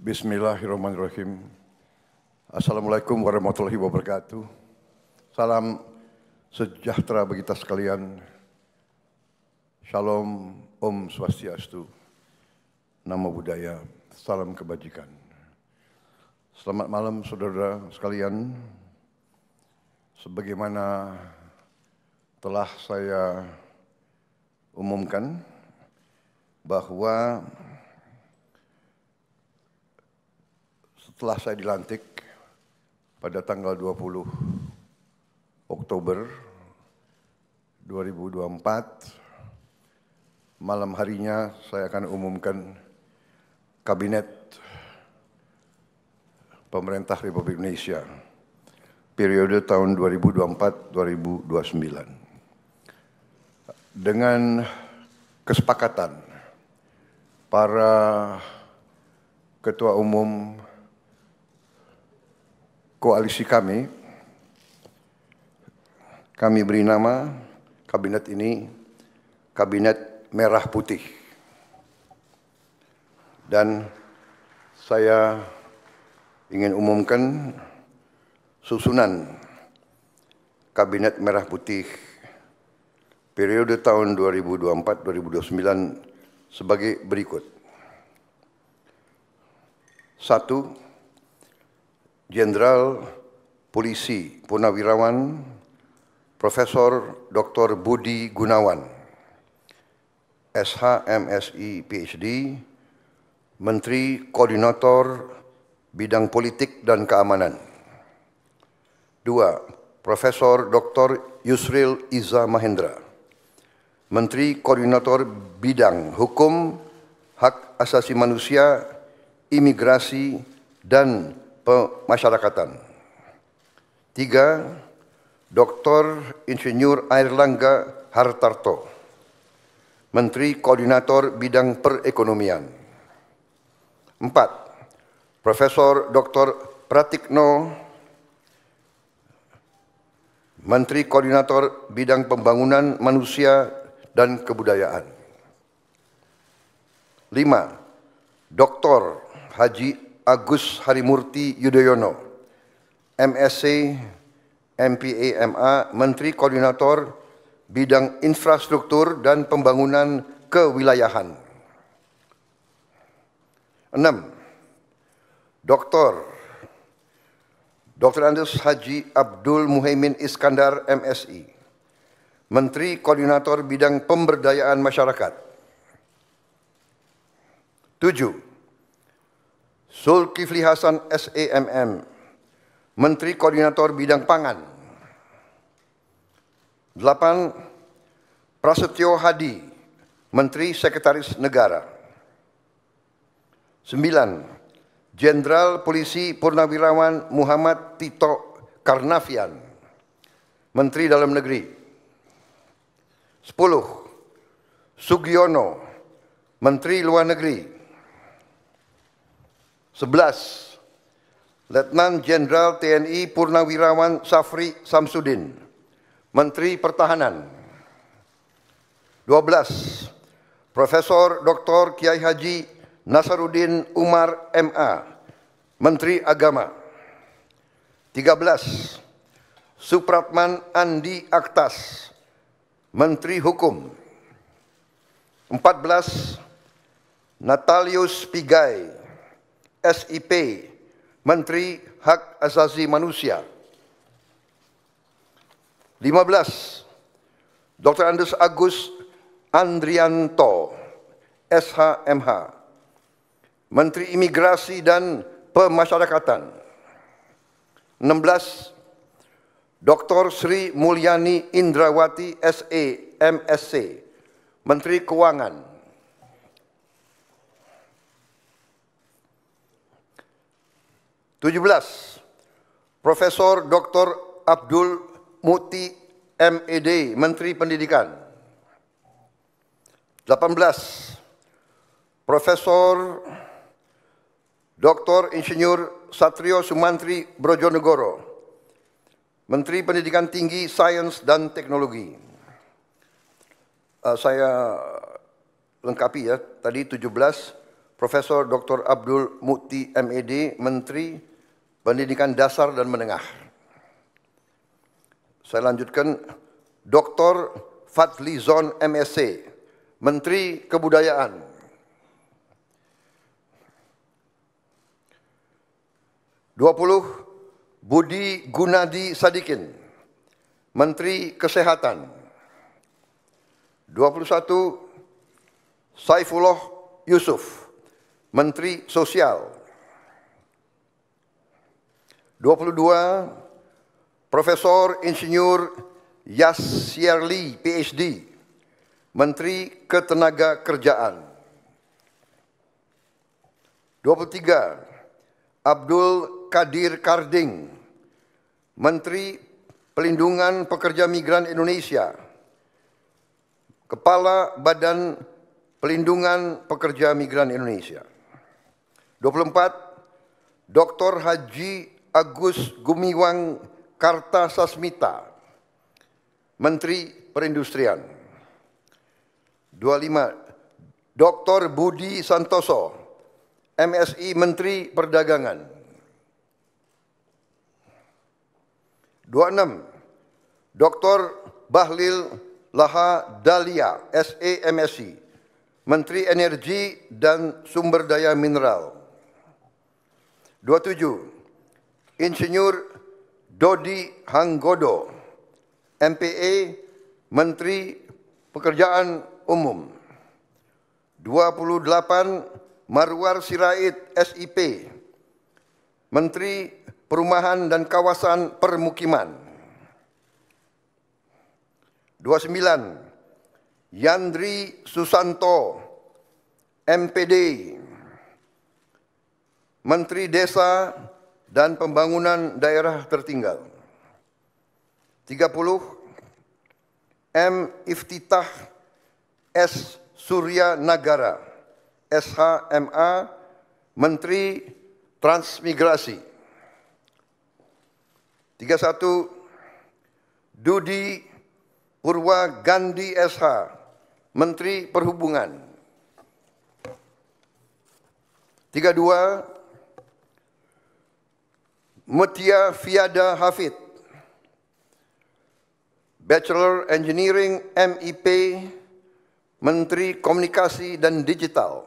Bismillahirrahmanirrahim. Assalamualaikum warahmatullahi wabarakatuh. Salam sejahtera bagi kita sekalian. Shalom, Om Swastiastu, Namo Buddhaya, salam kebajikan. Selamat malam saudara sekalian. Sebagaimana telah saya umumkan bahwa setelah saya dilantik pada tanggal 20 Oktober 2024, malam harinya saya akan umumkan Kabinet Pemerintah Republik Indonesia periode tahun 2024-2029. Dengan kesepakatan para ketua umum koalisi kami beri nama kabinet ini Kabinet Merah Putih. Dan saya ingin umumkan susunan Kabinet Merah Putih periode tahun 2024-2029 sebagai berikut. 1. Jenderal Polisi Purnawirawan Profesor Dr. Budi Gunawan, SH, MSI, PhD, Menteri Koordinator Bidang Politik dan Keamanan. 2. Profesor Dr. Yusril Iza Mahendra, Menteri Koordinator Bidang Hukum, Hak Asasi Manusia, Imigrasi, dan Pemasyarakatan. 3. Dr. Insinyur Airlangga Hartarto, Menteri Koordinator Bidang Perekonomian. 4. Profesor Dr. Pratikno, Menteri Koordinator Bidang Pembangunan Manusia dan Kebudayaan. 5. Dr. Haji Agus Harimurti Yudhoyono, MSc, MPA, MA, Menteri Koordinator Bidang Infrastruktur dan Pembangunan Kewilayahan. 6. Dr. Andes Haji Abdul Muhaimin Iskandar, MSI, Menteri Koordinator Bidang Pemberdayaan Masyarakat. 7. Zulkifli Hasan, SEMM, Menteri Koordinator Bidang Pangan. 8. Prasetyo Hadi, Menteri Sekretaris Negara. 9. Jenderal Polisi Purnawirawan Muhammad Tito Karnavian, Menteri Dalam Negeri. 10. Sugiono, Menteri Luar Negeri. 11. Letnan Jenderal TNI Purnawirawan Safri Samsudin, Menteri Pertahanan. 12. Profesor Dr. Kiai Haji Nasaruddin Umar, MA, Menteri Agama. 13. Supratman Andi Aktas, Menteri Hukum. 14. Natalius Pigai, SIP, Menteri Hak Asasi Manusia. 15. Dr. Andes Agus Andrianto, SHMH, Menteri Imigrasi dan Pemasyarakatan. 16. Dr. Sri Mulyani Indrawati, SE, MSc, Menteri Keuangan. 17. Profesor Dr. Abdul Muti, MED, Menteri Pendidikan. 18. Profesor Dr. Insinyur Satrio Sumantri Brojonegoro, Menteri Pendidikan Tinggi, Sains dan Teknologi. Saya lengkapi ya, tadi 17 Profesor Dr. Abdul Mukti MED, Menteri Pendidikan Dasar dan Menengah. Saya lanjutkan, Dr. Fadlizon MSc, Menteri Kebudayaan. Budi Gunadi Sadikin, Menteri Kesehatan. 21, Saifullah Yusuf, Menteri Sosial. 22, Profesor Insinyur Yasyarli, PhD, Menteri Ketenagakerjaan. 23, Abdul Qadir Karding, Menteri Pelindungan Pekerja Migran Indonesia, Kepala Badan Pelindungan Pekerja Migran Indonesia. 24, Dr. Haji Agus Gumiwang Kartasasmita, Menteri Perindustrian. 25, Dr. Budi Santoso, MSI, Menteri Perdagangan. 26, Dr. Bahlil Laha Dalia, SE, MSI, Menteri Energi dan Sumber Daya Mineral. 27, Insinyur Dodi Hanggodo, MPE, Menteri Pekerjaan Umum. 28, Marwar Sirait, SIP, Menteri Perumahan dan Kawasan Permukiman. 29, Yandri Susanto, MPD, Menteri Desa dan Pembangunan Daerah Tertinggal. 30, M. Iftitah S. Surya Nagara, SHMA, Menteri Transmigrasi. 31, Dudi Purwa Gandhi SH, Menteri Perhubungan. 32, Mutia Fiada Hafid, Bachelor Engineering MIP, Menteri Komunikasi dan Digital.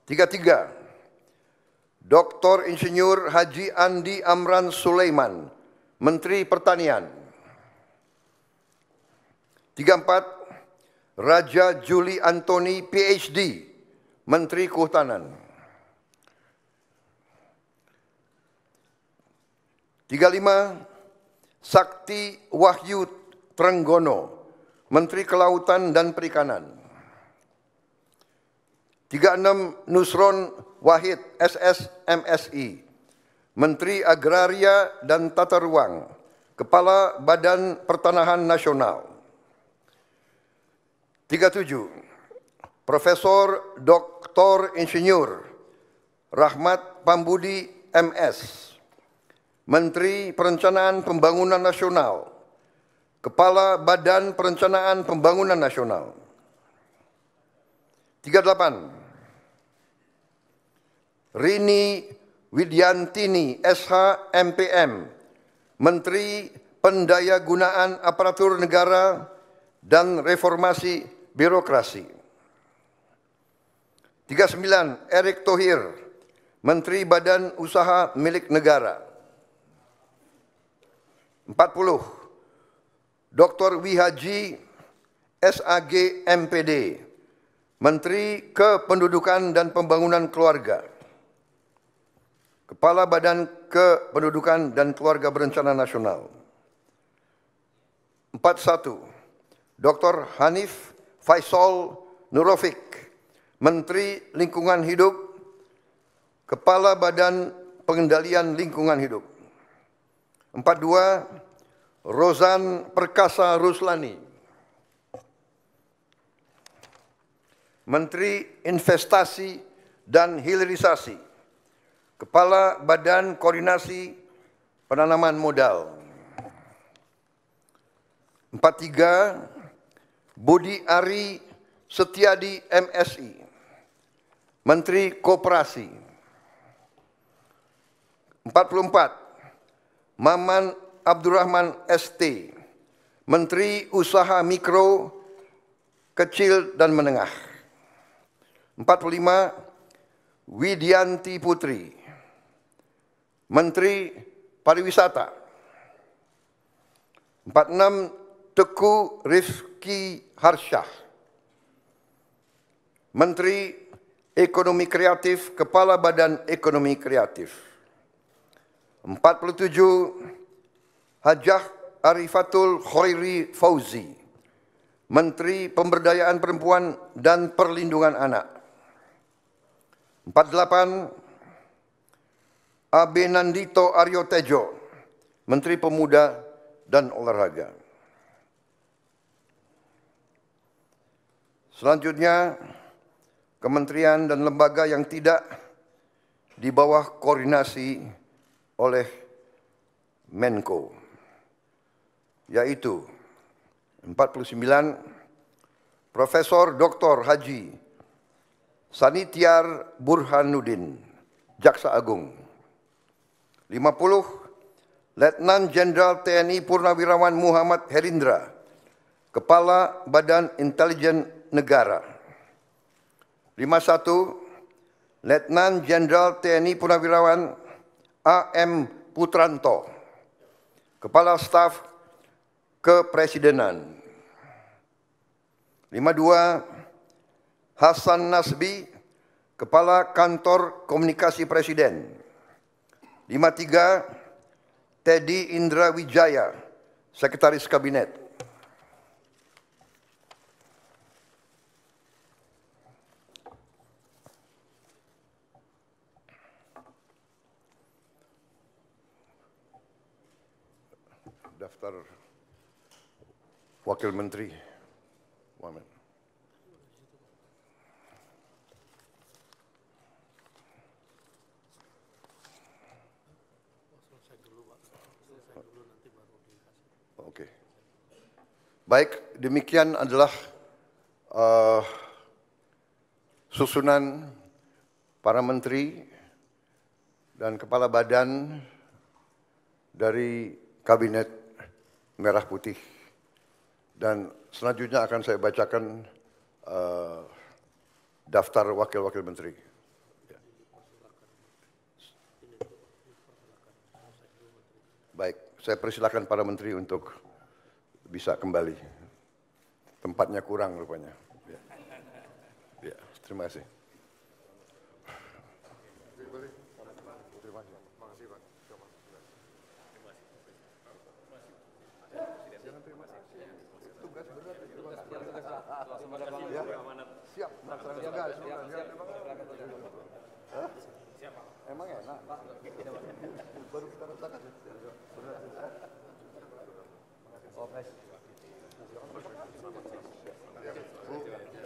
33, Dr. Insinyur Haji Andi Amran Sulaiman, Menteri Pertanian. 34, Raja Juli Antoni, PhD, Menteri Kehutanan. 35, Sakti Wahyu Trenggono, Menteri Kelautan dan Perikanan. 36, Nusron Wahid, SS, MSI, Menteri Agraria dan Tata Ruang, Kepala Badan Pertanahan Nasional. 37, Profesor Dr. Insinyur Rahmat Pambudi, MS, Menteri Perencanaan Pembangunan Nasional, Kepala Badan Perencanaan Pembangunan Nasional. 38, Rini Widyantini, SH, MPM, Menteri Pendayagunaan Aparatur Negara dan Reformasi Birokrasi. 39, Erick Thohir, Menteri Badan Usaha Milik Negara. 40, Dr. Wihaji SAG, MPD, Menteri Kependudukan dan Pembangunan Keluarga, Kepala Badan Kependudukan dan Keluarga Berencana Nasional. 41, Dr. Hanif Faisal Nurofik, Menteri Lingkungan Hidup, Kepala Badan Pengendalian Lingkungan Hidup. 42, Rozan Perkasa Ruslani, Menteri Investasi dan Hilirisasi, Kepala Badan Koordinasi Penanaman Modal. 43, Budi Ari Setiadi MSI, Menteri Koperasi. 44, Maman Abdurrahman ST, Menteri Usaha Mikro, Kecil dan Menengah. 45, Widianti Putri, Menteri Pariwisata. 46, Teguh Rifki Harsyah, Menteri Ekonomi Kreatif, Kepala Badan Ekonomi Kreatif. 47, Hajah Arifatul Khairi Fauzi, Menteri Pemberdayaan Perempuan dan Perlindungan Anak. 48, Abe Nandito Aryo Tejo, Menteri Pemuda dan Olahraga. Selanjutnya, kementerian dan lembaga yang tidak di bawah koordinasi oleh Menko, yaitu 49, Profesor Dr. Haji Sanitiar Burhanuddin, Jaksa Agung. 50, Letnan Jenderal TNI Purnawirawan Muhammad Herindra, Kepala Badan Intelijen Negara. 51, Letnan Jenderal TNI Purnawirawan AM Putranto, Kepala Staf Kepresidenan. 52, Hasan Nasbi, Kepala Kantor Komunikasi Presiden. 53, Teddy Indra Wijaya, Sekretaris Kabinet. Daftar Wakil Menteri. Wamen. Oke. Baik, demikian adalah susunan para menteri dan kepala badan dari Kabinet Merah Putih. Dan selanjutnya akan saya bacakan daftar wakil-wakil menteri. Baik, saya persilakan para menteri untuk bisa kembali. Tempatnya kurang rupanya. Ya, terima kasih. Siap, emang enak. Baru kita rasakan. Oh, baik.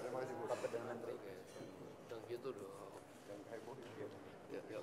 Terima kasih Bu. Dan gitu dong. Yang heboh. Ya, ya.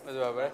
Mas Bapak.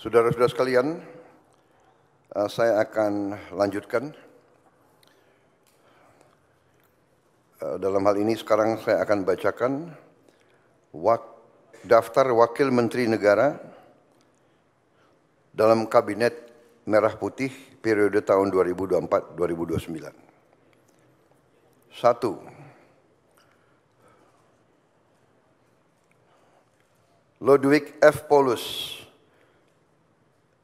Saudara-saudara sekalian, saya akan lanjutkan. Dalam hal ini sekarang saya akan bacakan daftar Wakil Menteri Negara dalam Kabinet Merah Putih periode tahun 2024-2029. 1. Lodewijk F. Paulus,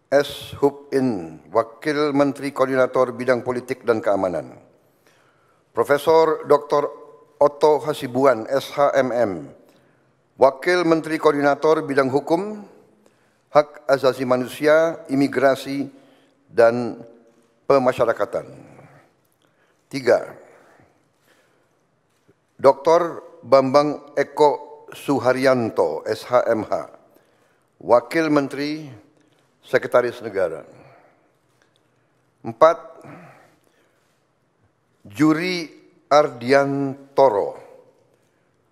S. Hub-In, Wakil Menteri Koordinator Bidang Politik dan Keamanan. Profesor Dr. Otto Hasibuan, SHMM, Wakil Menteri Koordinator Bidang Hukum, Hak Asasi Manusia, Imigrasi, dan Pemasyarakatan. 3. Dr. Bambang Eko Suharyanto, SHMH, Wakil Menteri Sekretaris Negara. 4. Juri Ardiantoro,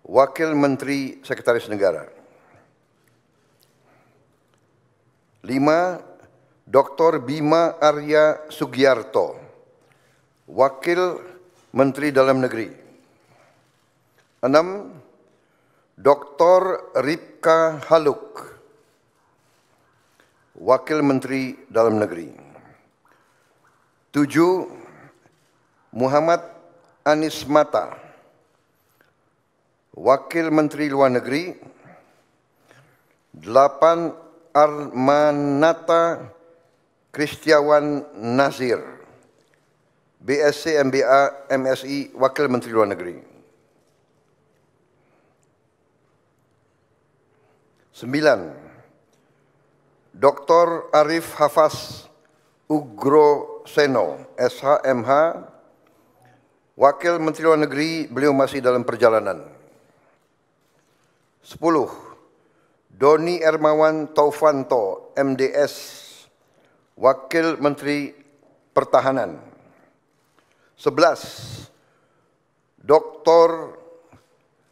Wakil Menteri Sekretaris Negara. 5. Dr. Bima Arya Sugiarto, Wakil Menteri Dalam Negeri. 6. Dr. Ripka Haluk, Wakil Menteri Dalam Negeri. 7. Muhammad Anies Mata, Wakil Menteri Luar Negeri. 8. Armanata Kristiawan Nazir, BSc MBA MSI, Wakil Menteri Luar Negeri. 9. Dr. Arif Hafaz Ugroseno, SHMH, Wakil Menteri Luar Negeri, beliau masih dalam perjalanan. 10. Doni Ermawan Taufanto, MDS, Wakil Menteri Pertahanan. 11. Dr.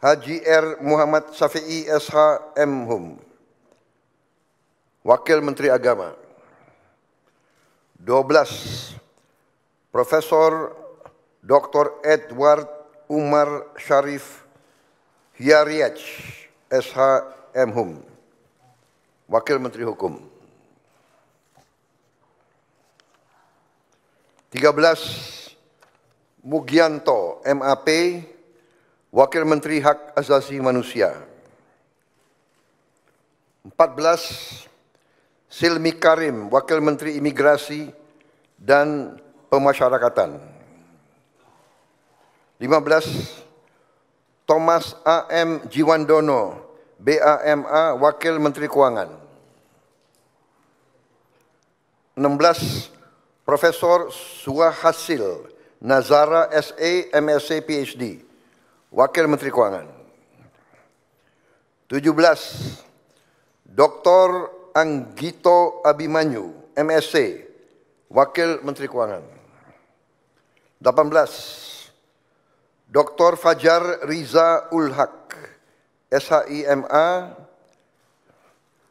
Haji R. Muhammad Syafi'i, SHMHum, Wakil Menteri Agama. 12. Profesor Dr. Edward Umar Syarif Hiariach, SHMHum, Wakil Menteri Hukum. 13. Mugianto, MAP, Wakil Menteri Hak Asasi Manusia. 14. Silmi Karim, Wakil Menteri Imigrasi dan Pemasyarakatan. 15. Thomas A.M. Jiwandono, BAMA, Wakil Menteri Keuangan. 16. Profesor Suhasil Nazara, SE, MSc, PhD, Wakil Menteri Keuangan. 17. Dr. Anggito Abimanyu, MSc, Wakil Menteri Keuangan. 18. Dr. Fajar Riza Ulhaq, SHIMA,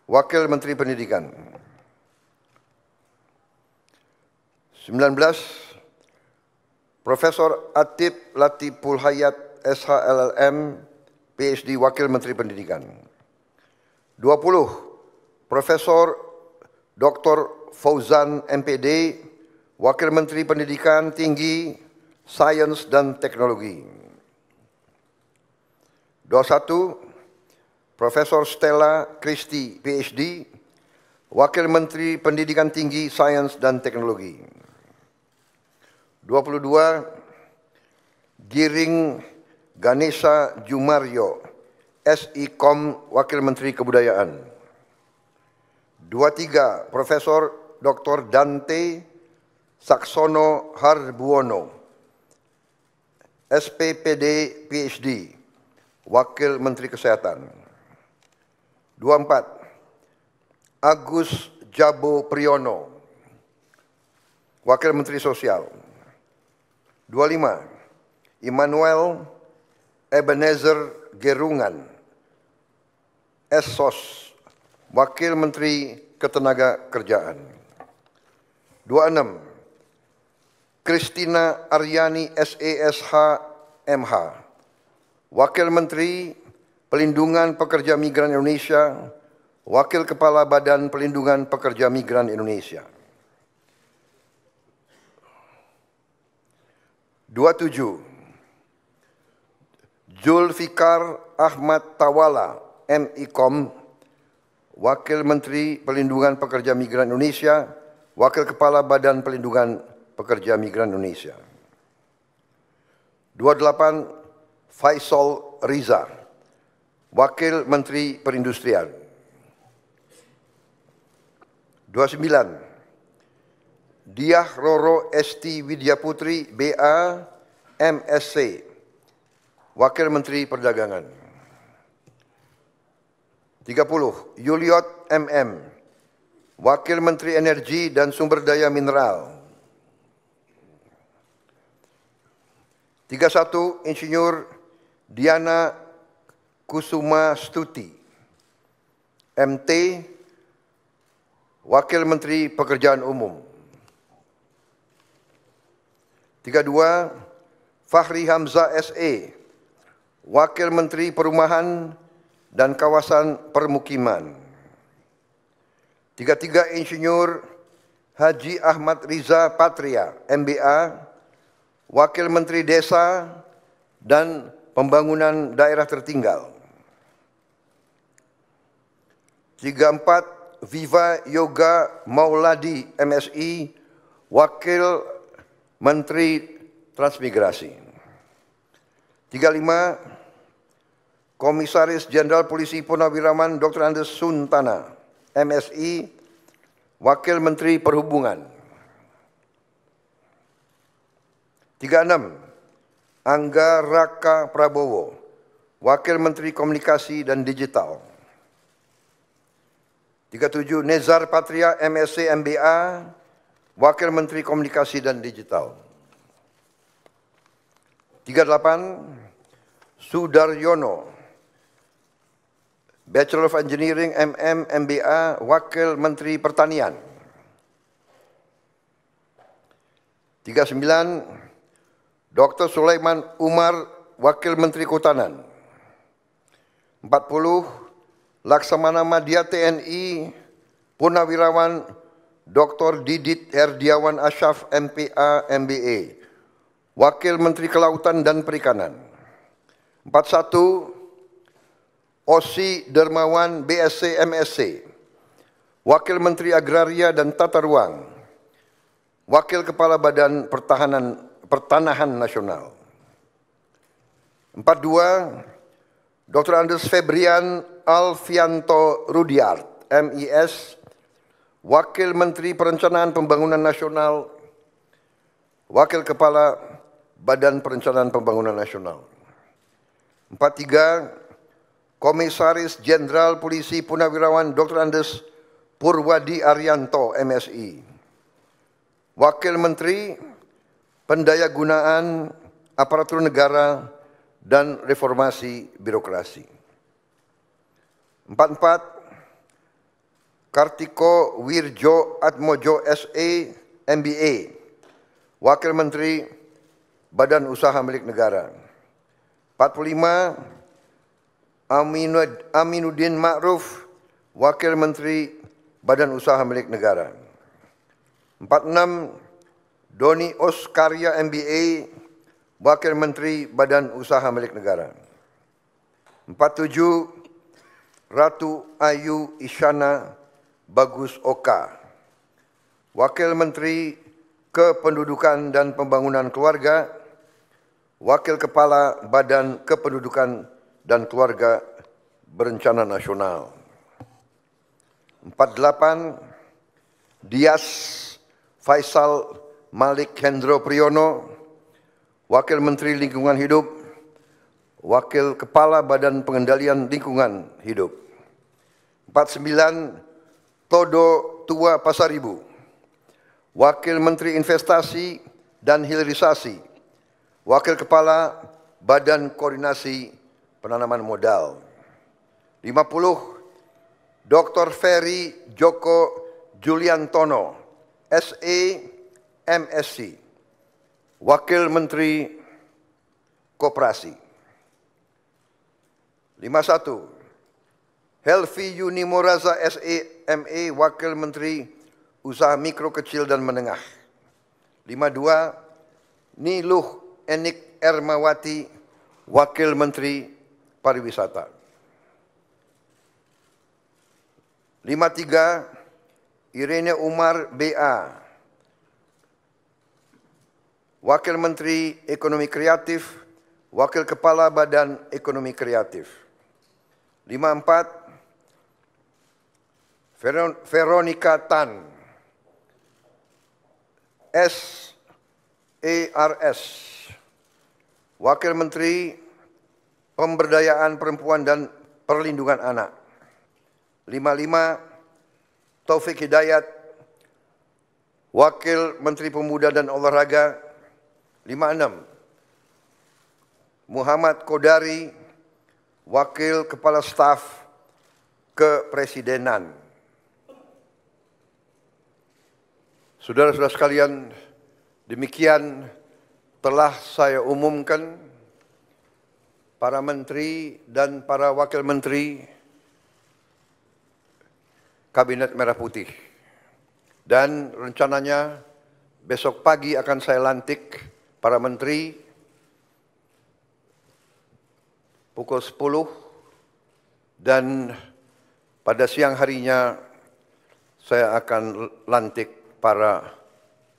Wakil Menteri Pendidikan. 19. Profesor Atib Latiful Hayat, SHLLM, PhD, Wakil Menteri Pendidikan. 20. Profesor Dr. Fauzan, MPD, Wakil Menteri Pendidikan Tinggi, Sains dan Teknologi. 21. Profesor Stella Christie, PhD, Wakil Menteri Pendidikan Tinggi, Sains dan Teknologi. 22. Giring Ganesha Jumaryo, SIKOM, Wakil Menteri Kebudayaan. 23. Profesor Dr. Dante Saksono Harbuono, SPPD, PhD, Wakil Menteri Kesehatan. 24. Agus Jabo Priyono, Wakil Menteri Sosial. 25. Immanuel Ebenezer Gerungan, SSOS, Wakil Menteri Ketenagakerjaan. 26. Christina Aryani SESH MH, Wakil Menteri Pelindungan Pekerja Migran Indonesia, Wakil Kepala Badan Pelindungan Pekerja Migran Indonesia. 27. Zulfikar Ahmad Tawala MIKOM, Wakil Menteri Pelindungan Pekerja Migran Indonesia, Wakil Kepala Badan Pelindungan Pekerja Migran Indonesia. 28. Faisal Riza, Wakil Menteri Perindustrian. 29. Diah Roro Esti Widyaputri BA MSc, Wakil Menteri Perdagangan. 30. Yuliot MM, Wakil Menteri Energi dan Sumber Daya Mineral. 31. Insinyur Diana Kusuma Stuti, MT, Wakil Menteri Pekerjaan Umum. 32. Fahri Hamzah SE, Wakil Menteri Perumahan dan Kawasan Permukiman. 33. Insinyur Haji Ahmad Riza Patria, MBA, Wakil Menteri Desa dan Pembangunan Daerah Tertinggal. 34. Viva Yoga Mauladi, MSI, Wakil Menteri Transmigrasi. 35. Komisaris Jenderal Polisi Purnawirawan Dr. Andes Suntana, MSI, Wakil Menteri Perhubungan. 36. Angga Raka Prabowo, Wakil Menteri Komunikasi dan Digital. 37. Nezar Patria, MSc MBA, Wakil Menteri Komunikasi dan Digital. 38. Sudaryono, Bachelor of Engineering MM MBA, Wakil Menteri Pertanian. 39. Dr. Sulaiman Umar, Wakil Menteri Kehutanan. 40. Laksamana Madya TNI, Purnawirawan Dr. Didit Herdiawan Asyaf MPA MBA, Wakil Menteri Kelautan dan Perikanan. 41. Osi Dermawan BSc MSc, Wakil Menteri Agraria dan Tata Ruang, Wakil Kepala Badan Pertanahan Nasional. 42. Dr. Andes Febrian Alfianto Rudiart, MIS, Wakil Menteri Perencanaan Pembangunan Nasional, Wakil Kepala Badan Perencanaan Pembangunan Nasional. 43. Komisaris Jenderal Polisi Purnawirawan Dr. Andes Purwadi Arianto, MSI, Wakil Menteri Pendayagunaan Aparatur Negara dan Reformasi Birokrasi. 44. Kartiko Wirjo Atmojo SE MBA, Wakil Menteri Badan Usaha Milik Negara. 45. Aminuddin Ma'ruf, Wakil Menteri Badan Usaha Milik Negara. 46. Doni Oskarya MBA, Wakil Menteri Badan Usaha Milik Negara. 47. Ratu Ayu Isyana Bagus Oka, Wakil Menteri Kependudukan dan Pembangunan Keluarga, Wakil Kepala Badan Kependudukan dan Keluarga Berencana Nasional. 48. Dias Faisal Malik Hendro Priyono, Wakil Menteri Lingkungan Hidup, Wakil Kepala Badan Pengendalian Lingkungan Hidup. 49. Todo Tua Pasaribu, Wakil Menteri Investasi dan Hilirisasi, Wakil Kepala Badan Koordinasi Penanaman Modal. 50. Dr. Ferry Joko Juliantono, SE, MSc, Wakil Menteri Koperasi. 51. Helvi Yuni Moraza, SE, ME, Wakil Menteri Usaha Mikro Kecil dan Menengah. 52. Niluh Enik Ermawati, Wakil Menteri Pariwisata. 53. Irene Umar, BA, Wakil Menteri Ekonomi Kreatif, Wakil Kepala Badan Ekonomi Kreatif. 54. Veronica Tan, SERS, Wakil Menteri Pemberdayaan Perempuan dan Perlindungan Anak. 55. Taufik Hidayat, Wakil Menteri Pemuda dan Olahraga. 56. Muhammad Kodari, Wakil Kepala Staf Kepresidenan. Saudara-saudara sekalian, demikian telah saya umumkan para menteri dan para wakil menteri Kabinet Merah Putih. Dan rencananya besok pagi akan saya lantik para menteri pukul 10 dan pada siang harinya saya akan lantik para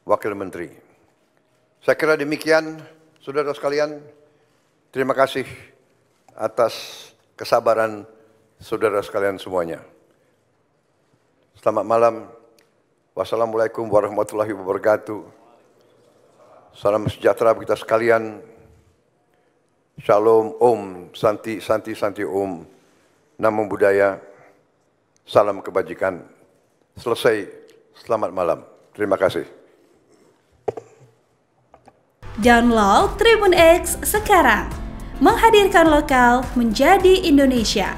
wakil menteri. Saya kira demikian, saudara sekalian. Terima kasih atas kesabaran saudara sekalian semuanya. Selamat malam. Wassalamualaikum warahmatullahi wabarakatuh. Salam sejahtera bagi kita sekalian. Shalom, Om, Santi, Santi, Santi, Om. Namo Buddhaya. Salam kebajikan. Selesai. Selamat malam. Terima kasih. Download Tribun X sekarang. Menghadirkan lokal menjadi Indonesia.